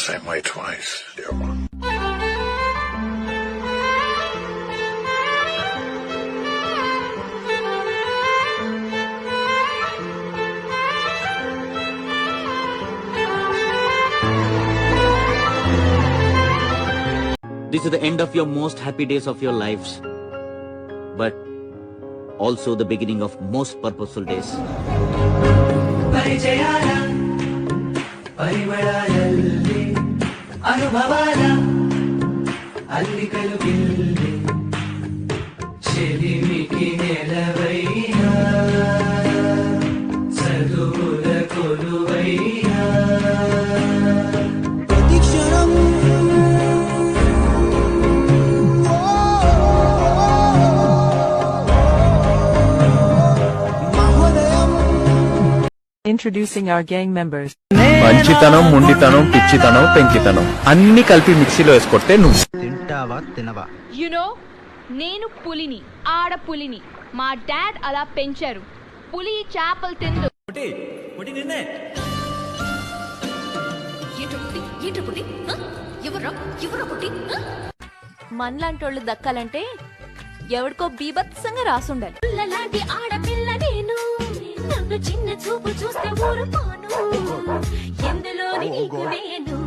same way twice, dear one. This is the end of your most happy days of your lives, but also the beginning of most purposeful days. పరిచయాల పరిమళాలల్లి అనుభవాల అల్లికలు గిల్లి చెలిమికి నెలవైనా చదువుల కొలువైనా ప్రతిక్షణం Introducing our gang members. మంచితనం, ముండితనం, పిచ్చితనం, పెంకితనం అన్ని కలిపి మిక్సీలో వేసుకొట్టే నువ్వు తింటావా తినవా? నేను పులిని, ఆడ పులిని. మా డాడ్ అలా పెంచారు. పులి చేపలు తిందు. మనలాంటోళ్ళు దక్కాలంటే ఎవడికో బీభత్సంగా రాసుండాలి. ఆడపిల్ల నేను నన్ను చిన్న చూపు చూస్తే ఊరుకోను. ఎందులోని నీకు నేను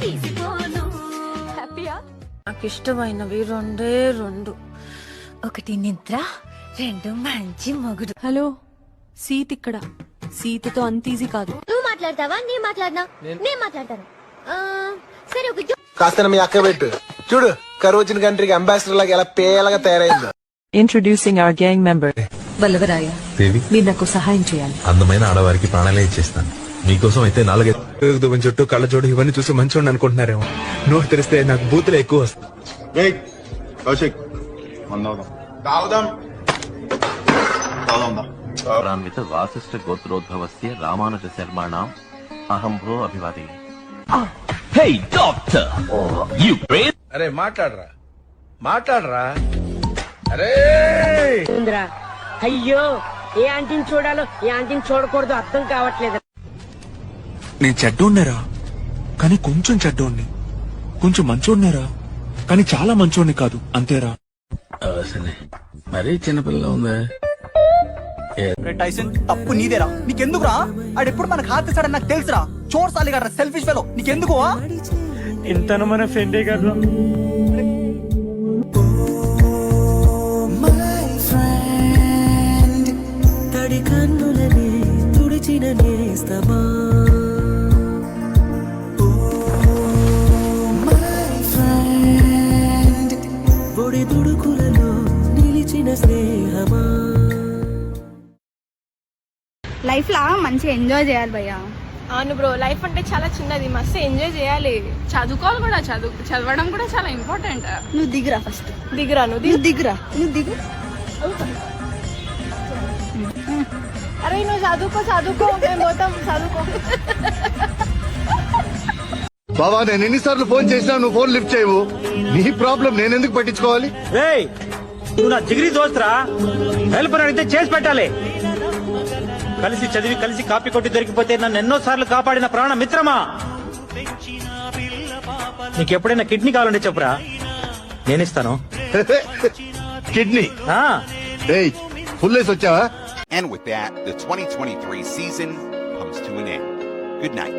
తీసుకోను. హ్యాపీయా? నాకు ఇష్టమైనవి రెండే రెండు. ఒకటి నిద్ర, రెండు మంచి మొగుడు. హలో, సీత ఇక్కడ. సీతతో అంత ఈజీ కాదు. నువ్వు మాట్లాడతావా? నేను మాట్లాడినా? నేను మాట్లాడతాను. సరే, ఒక కాస్త మీ అక్క పెట్టు. చూడు, కరువు వచ్చిన కంట్రీకి అంబాసిడర్ లాగా ఎలా పేలగా తయారైందో. Introducing our gang member. వల్లవరాయ దేవి, మీరు నాకు సహాయం చేయాలి. అందమైన ఆడవారికి ప్రాణాలే ఇచ్చేస్తాను. మీకోసం అయితే 4 చుట్టూ కళ్ళ చోటు ఇవన్నీ చూసి మంచోడిని అనుకుంటున్నారేమో. నోరు తెరిస్తే నాకు బూతులు ఎక్కువ వస్తాయి. వాసిష్ఠ గోత్రోద్భవస్య రామానుజ శర్మాణం అహం భో అభివాది. Hey doctor, you breadth. అరే మాట్లాడరా, మాట్లాడరా. అరే అయ్యో, ఏ ఆంటీని చూడాలో ఏ ఆంటీని చూడకూడదు అర్థం కావట్లేదు. నేను చెడ్డోడ్నేరా, కానీ కొంచెం చెడ్డోడ్ని. కొంచెం మంచోడ్నేరా, కానీ చాలా మంచోడ్ని కాదు, అంతేరా. మరీ చిన్నపిల్ల ఉందా? టైసన్, తప్పు నీదేరా. నీకెందుకురా? ఆడెప్పుడు మనకు హాత్ ఇస్తాడని నాకు తెలుసురా. చోర్సాలి కదా, సెల్ఫిష్ ఫెలో. నీకెందుకు? ఇంతను మన ఫ్రెండే కదా. తడి కన్నులనే తుడిచిన నేస్తమా, ఒడి దుడుకులలో నిలిచిన స్నేహమా. లైఫ్ లా మంచిగా ఎంజాయ్ చేయాలి భయ్యా. అవును బ్రో, లైఫ్ అంటే చాలా చిన్నది, మస్తు ఎంజాయ్ చేయాలి. చదువుకోవాలి కూడా, చదవడం కూడా చాలా ఇంపార్టెంట్. నువ్వు దిగురా ఫస్ట్. దిగురా, నువ్వు దిగురా. అరే నువ్వు చదువుకో, మేము పోతాం. చదువుకో బాబా, నేను ఎన్నిసార్లు ఫోన్ చేసినా నువ్వు ఫోన్ లిఫ్ట్ చేయవు. నీ ప్రాబ్లం నేనెందుకు పట్టించుకోవాలి? నువ్వు నా జిగిరి దోస్తురా, హెల్ప్ అడిగితే చేసి పెట్టాలి. కలిసి చదివి కలిసి కాపీ కొట్టి దొరికిపోతే నన్ను ఎన్నో సార్లు కాపాడిన ప్రాణ మిత్రమా. నీకెప్పుడైనా కిడ్నీ కావాలంటే చెప్పురా, నేనిస్తాను. కిడ్నీ ఫుల్ వేసి వచ్చావా? And with that, the 2023 season comes to an end. Good night.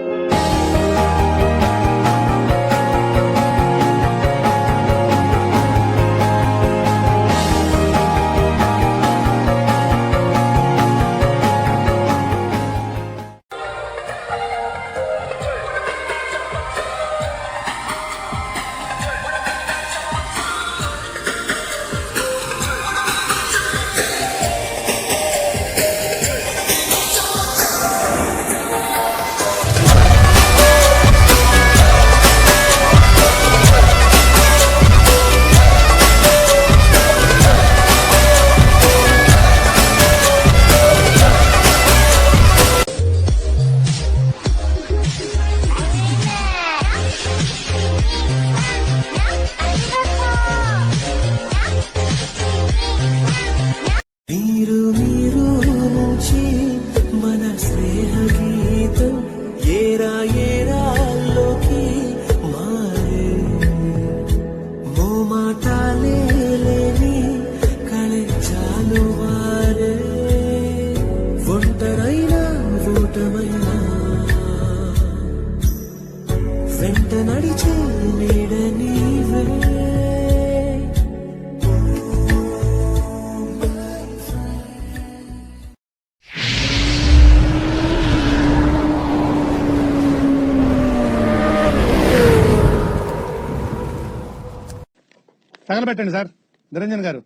తగలబెట్టండి సార్ నిరంజన్ గారు.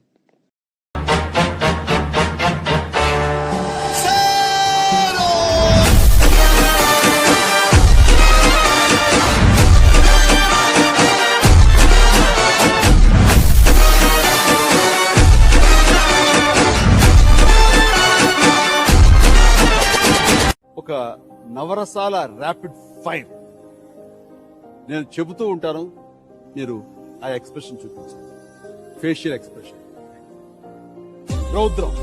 ఒక నవరసాల ర్యాపిడ్ ఫైర్ నేను చెబుతూ ఉంటాను, మీరు ఆ ఎక్స్ప్రెషన్ చూపించాలి. Facial expression. రౌద్రం,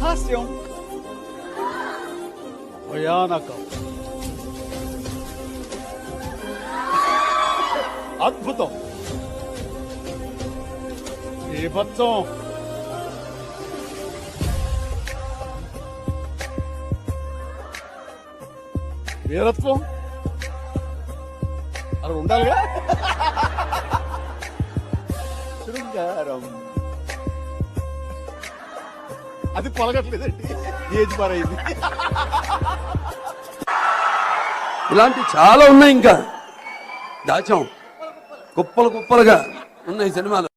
హాస్యం, భయానకం, అద్భుతం, బీభత్సం, వీరత్వం, అలా ఉండాలిగా. శృంగారం, అది పొలగట్లేదండి, ఏజ్ పారైంది. ఇలాంటి చాలా ఉన్నాయి, ఇంకా దాచాం కుప్పలు కుప్పలుగా ఉన్నాయి సినిమాలు.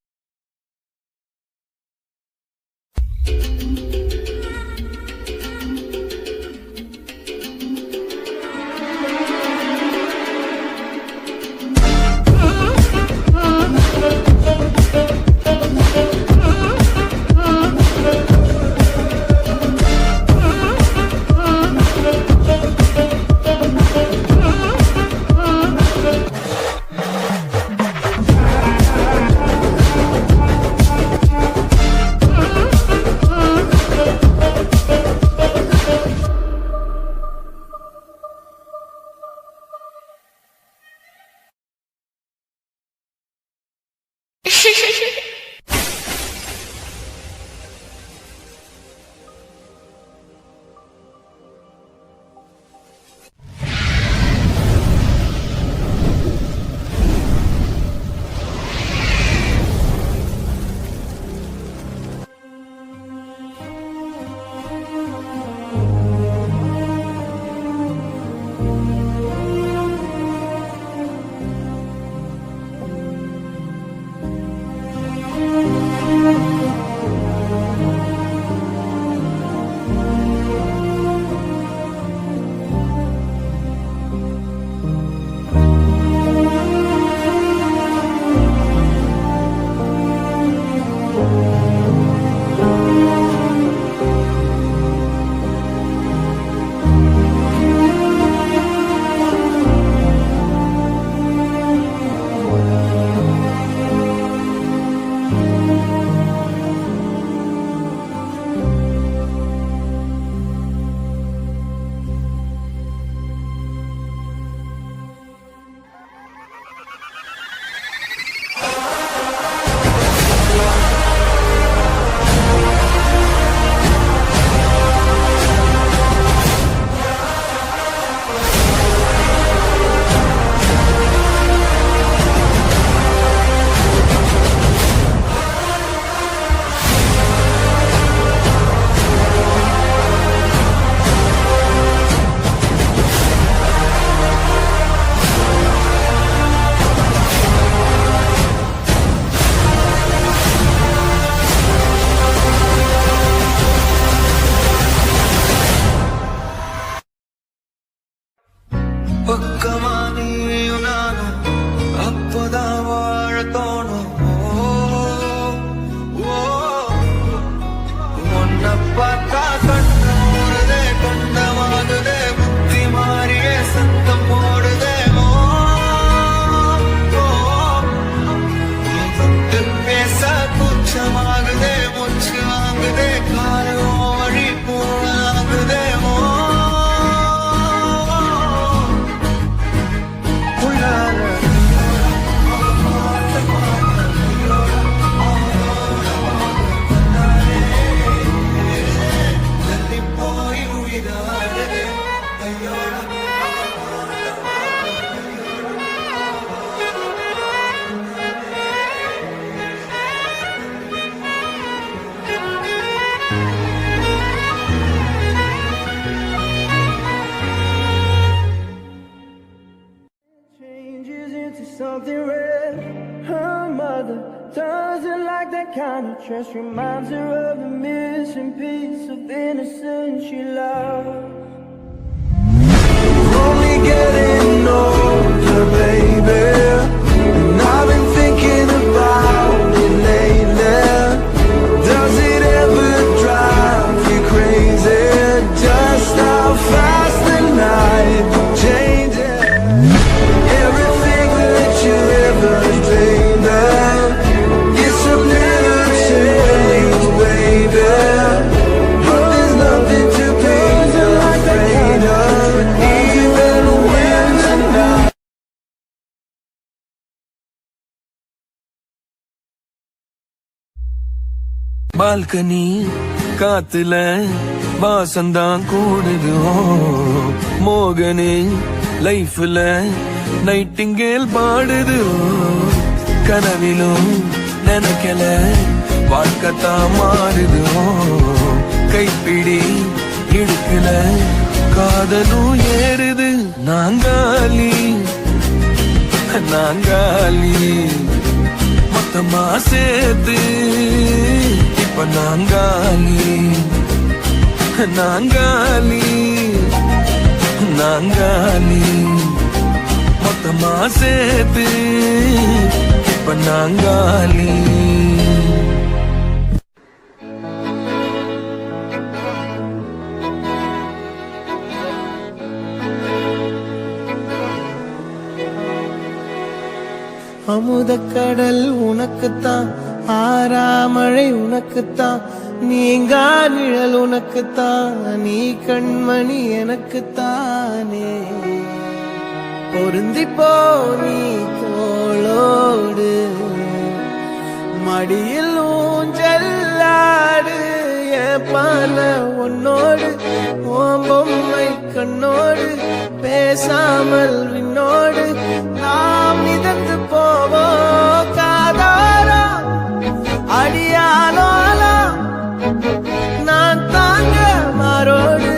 like that kind of trust reminds her of the missing piece of innocence she loved. Only getting older, baby, and I've been thinking about it lately. Does it ever drive you crazy? Just how fast the night changes. Everything that you ever dreamed of, it's a little change, baby. But there's nothing to be afraid of, even when the night. Balcony காத்துல வாசந்தான் கூடுது மோகனே லைஃப்ல Nightingale பாடுது கனவிலும் நினைக்கல வாழ்க்கத்தான் மாறுது கைப்பிடி இடுக்கல காதலும் ஏறுது நாங்காலி நாங்காலி மொத்தமா சேர்த்து இப்ப நாங்காலி நாங்காலி நாங்காலி மொத்தமா சேர்த்து இப்ப நாங்காலி அமுதக்கடல் உனக்குத்தான், ஆறாமழை உனக்குத்தான், நீங்கா நிழல் உனக்குத்தான், நீ கண்மணி எனக்குத்தானே. பொருந்திப்போ நீ தோளோடு, மடியில் ஊஞ்சல்லாடு, என் பால உன்னோடு, ஓம் பொம்மை கண்ணோடு, பேசாமல் விண்ணோடு நாம் மிதந்து போவோம் காதாரா அடியாலோலா நான் தாங்க மாறோடு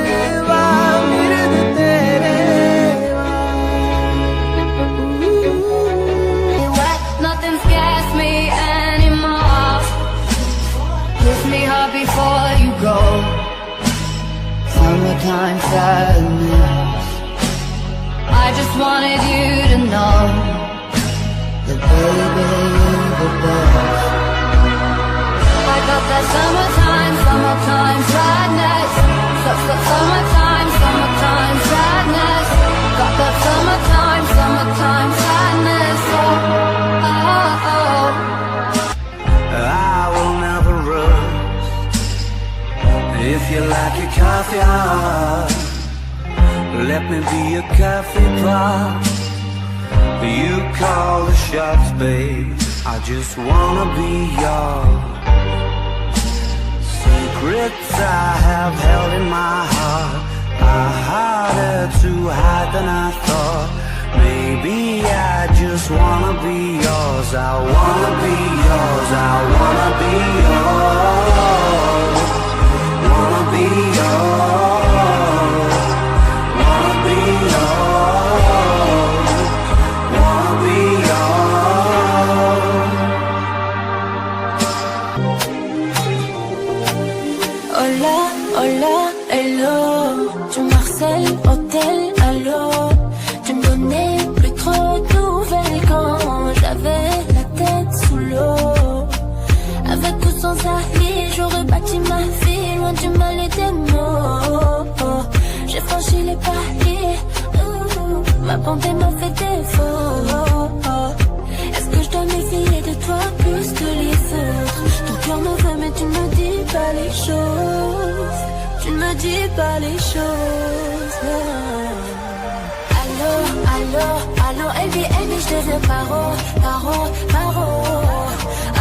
வா மிருது தேரே Nothing scares me anymore. Kiss me hard before you go. Summertime sadness. I just wanted you to know that baby you're the best. I got that summertime sadness. Summertime sadness. Got that summertime sadness. Oh, oh, oh. I will never rust if you like your coffee hot. Let me be a coffee pot. You call the shots, babe. I just wanna be yours. Secrets I have held in my heart are harder to hide than I thought. Maybe I just wanna be yours. I wanna be yours. I wanna be yours. Wanna be yours. Hola, hola, hello. Tu m'harcèles, hôtel, allô. Tu me donnais plus trop de nouvelles quand j'avais la tête sous l'eau. Avec ou sans alliés, j'aurais bâti ma vie loin du mal et des mots. J'ai franchi les paliers, ma bonté m'a fait défaut. Est-ce que je dois m'éveiller de toi plus que les autres? Ton cœur me veut mais tu ne me dis pas les choses. Tu ne me dis pas les choses. Allô, allô, allô, Elvi, Elvi, je deviens paro, paro, paro.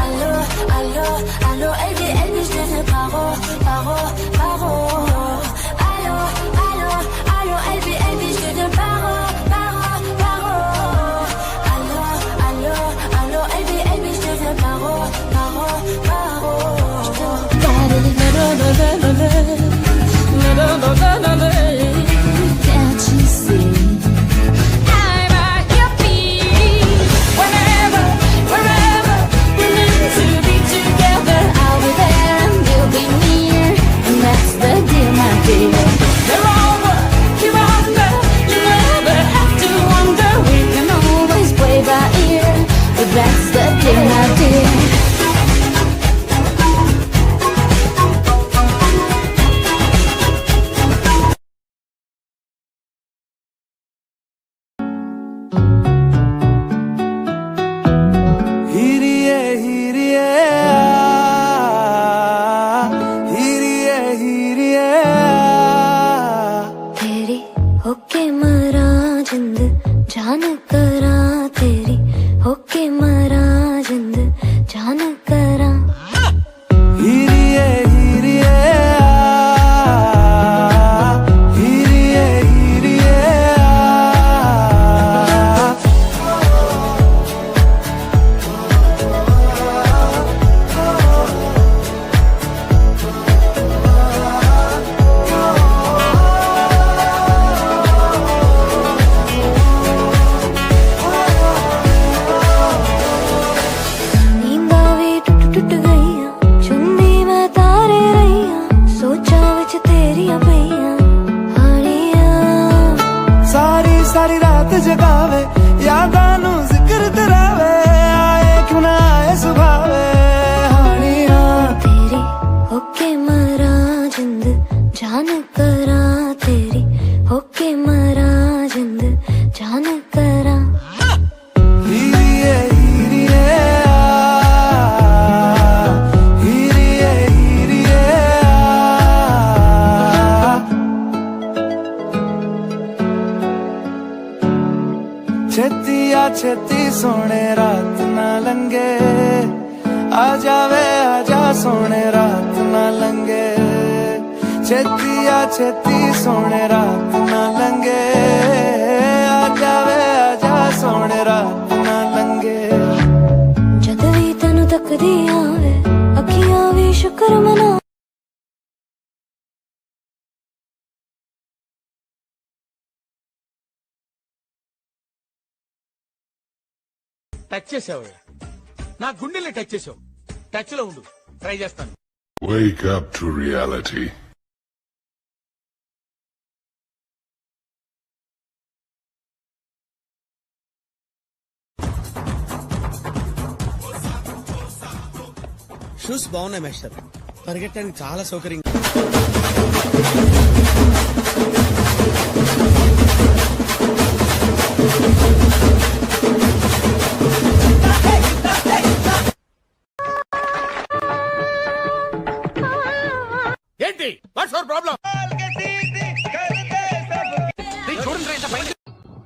Allô, allô, allô, Elvi, Elvi, je deviens paro, paro, paro. Allô, allô, allô, Elvi, Elvi, je deviens paro, paro, paro. Allô, allô, allô, Elvi, Elvi, je deviens paro, paro, paro. Can't you see? I'm at your feet. Whenever, wherever, we're meant to be together. छेती सोने रात ना लंगे आ जावे आजा सोने रात ना लंगे छेती सोने रात ना लंगे आ जावे आजा सोने रात ना लंगे जद भी तेनु तकदी आवे अखियां भी शुक्र मना టచ్ చేసావు నా గుండెల్ని టచ్ చేసావు టచ్ లో ఉండు ట్రై చేస్తాను. Wake up to reality. Shoes బాగున్నాయి మేస్టర్, పరిగెట్టడానికి చాలా సౌకర్యంగా. ఏంటి వాట్స్ యువర్ ప్రాబ్లం?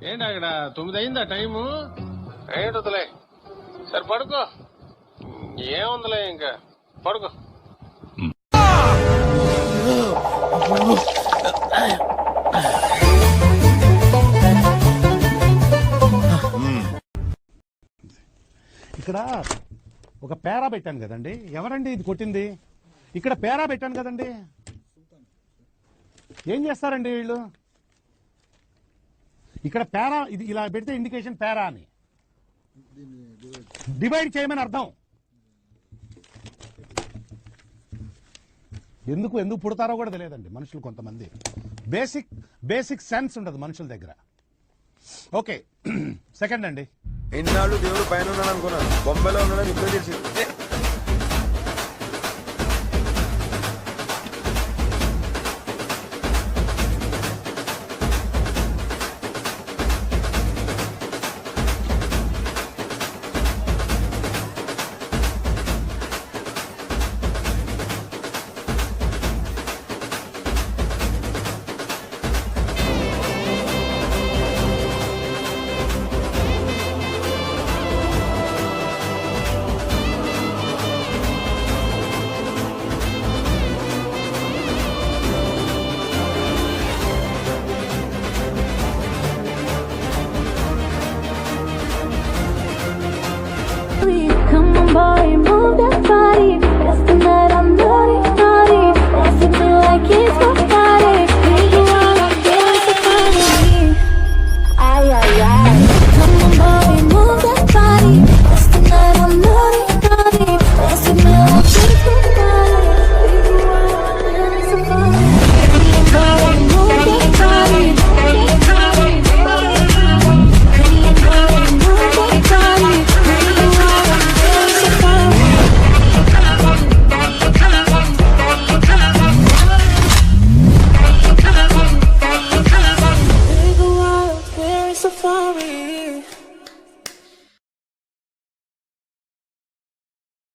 ఏంటి అక్కడ 9 అయిందా టైము? ఏంటలే సరే పడుకో, ఏముందిలే ఇంకా పడుకో. ఇక్కడ ఒక పేరా పెట్టాను కదండి, ఎవరండి ఇది కొట్టింది? ఇక్కడ పేరా పెట్టాను కదండి, ఏం చేస్తారండి వీళ్ళు? ఇక్కడ పేరా ఇది ఇలా పెడితే ఇండికేషన్ పేరా అని, డివైడ్ చేయమని అర్థం. ఎందుకు పుడతారో కూడా తెలియదండి మనుషులు, కొంతమంది బేసిక్ సెన్స్ ఉండదు మనుషుల దగ్గర. ఓకే, సెకండ్ అండి. ఎన్నాళ్ళు దేవుడు పైన ఉన్నాడు అనుకున్నాను, బొంబాయిలో ఉన్నాడని ఇప్పుడే తెలిసింది.